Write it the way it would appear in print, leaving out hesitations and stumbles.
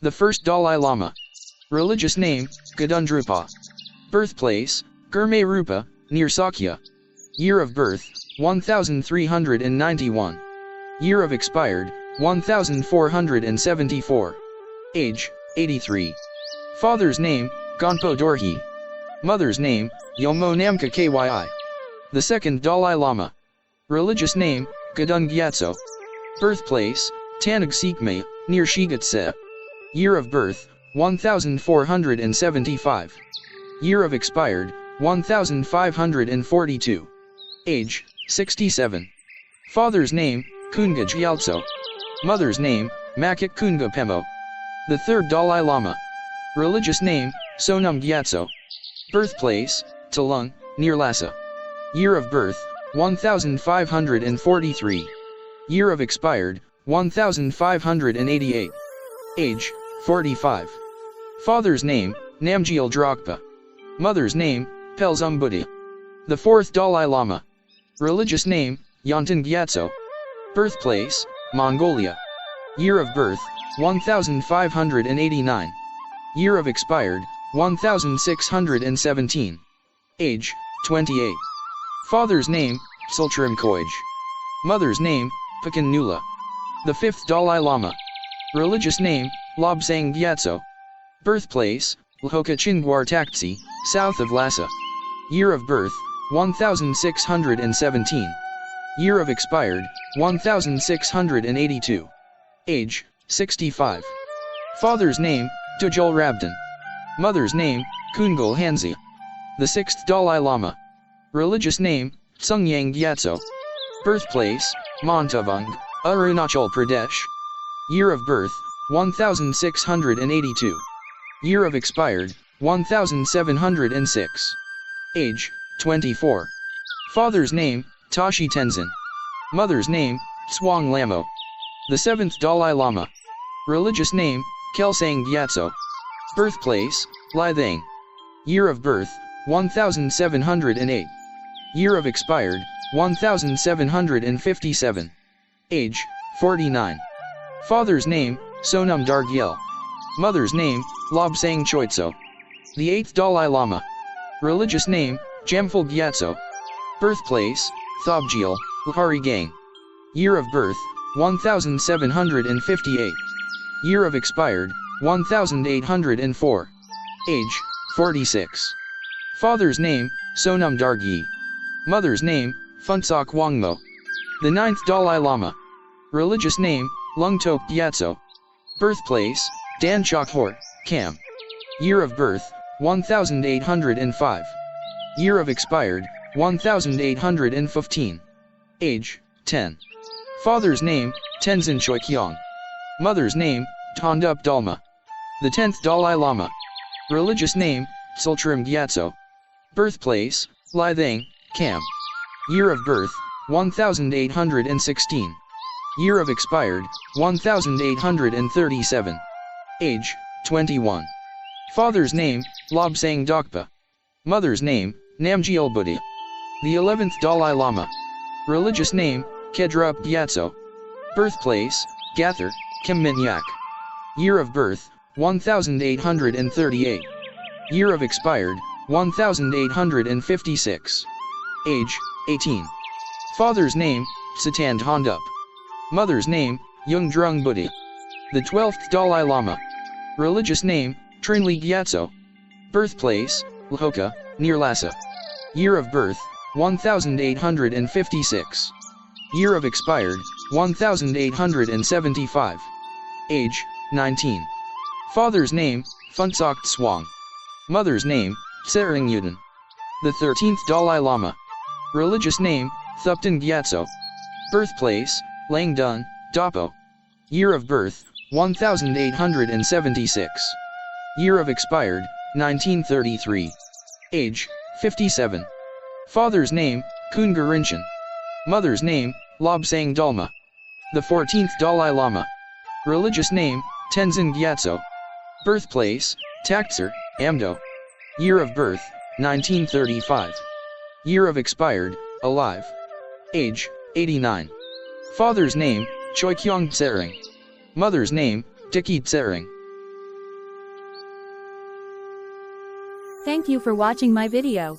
The first Dalai Lama. Religious name, Gedundrupa. Birthplace, Gurme Rupa, near Sakya. Year of birth, 1391. Year of expired, 1474. Age, 83. Father's name, Gonpo Dorji. Mother's name, Yomo Namka Kyi. The second Dalai Lama. Religious name, Gedung Gyatso. Birthplace, Tanag Sikme, near Shigatse. Year of birth, 1475. Year of expired, 1542. Age, 67. Father's name, Kunga Gyaltso. Mother's name, Makik Kunga Pemo. The third Dalai Lama. Religious name, Sonam Gyatso. Birthplace, Talung, near Lhasa. Year of birth, 1543. Year of expired, 1588. Age, 45. Father's name, Namgyal Drogpa. Mother's name, Pelzum Buddha. The fourth Dalai Lama. Religious name, Yonten Gyatso. Birthplace, Mongolia. Year of birth, 1589. Year of expired, 1617. Age, 28. Father's name, Sultrim Koij. Mother's name, Pakan Nula. The fifth Dalai Lama. Religious name, Lobsang Gyatso. Birthplace, Lhoka Chingwar Taktsi, south of Lhasa. Year of birth, 1617. Year of expired, 1682. Age, 65. Father's name, Tujol Rabdan. Mother's name, Kungol Hanzi. The sixth Dalai Lama. Religious name, Tsungyang Gyatso. Birthplace, Montavung, Arunachal Pradesh. Year of birth, 1682. Year of expired, 1706. Age, 24. Father's name, Tashi Tenzin. Mother's name, Swang Lamo. The seventh Dalai Lama. Religious name, Kelsang Gyatso. Birthplace, Lithang. Year of birth, 1708. Year of expired, 1757. Age, 49. Father's name, Sonam Dargyel. Mother's name, Lobsang Choitso. The eighth Dalai Lama. Religious name, Jamphal Gyatso. Birthplace, Thobgyal, Lhari Gang. Year of birth, 1758. Year of expired, 1804. Age, 46. Father's name, Sonam Dargi. Mother's name, Phuntsok Wangmo. The ninth Dalai Lama. Religious name, Lungtok Gyatso. Birthplace, Danchok Hor, Kam. Year of birth, 1805. Year of expired, 1815. Age, 10. Father's name, Tenzin Choikyong. Mother's name, Tondup Dalma. The 10th Dalai Lama. Religious name, Sultrim Gyatso. Birthplace, Lithang, Kam. Year of birth, 1816. Year of expired, 1837. Age, 21. Father's name, Lobsang Dokpa. Mother's name, Namgyal Buddha. The 11th Dalai Lama. Religious name, Kedrup Gyatso. Birthplace, Gathar, Khemminyak. Year of birth, 1838. Year of expired, 1856. Age, 18. Father's name, Satand Hondup. Mother's name, Yungdrung Buddha. The 12th Dalai Lama. Religious name, Trinli Gyatso. Birthplace, Lhoka, near Lhasa. Year of birth, 1856. Year of expired, 1875. Age, 19. Father's name, Phuntsok Swang. Mother's name, Tsering Yuden. The 13th Dalai Lama. Religious name, Thupten Gyatso. Birthplace, Langdun, Dapo. Year of birth, 1876. Year of expired, 1933. Age, 57. Father's name, Kunga Rinchen. Mother's name, Lobsang Dalma. The 14th Dalai Lama. Religious name, Tenzin Gyatso. Birthplace, Taktser, Amdo. Year of birth, 1935. Year of expired, alive. Age, 89. Father's name, Choikyong Tsering. Mother's name, Diki Tsering. Thank you for watching my video.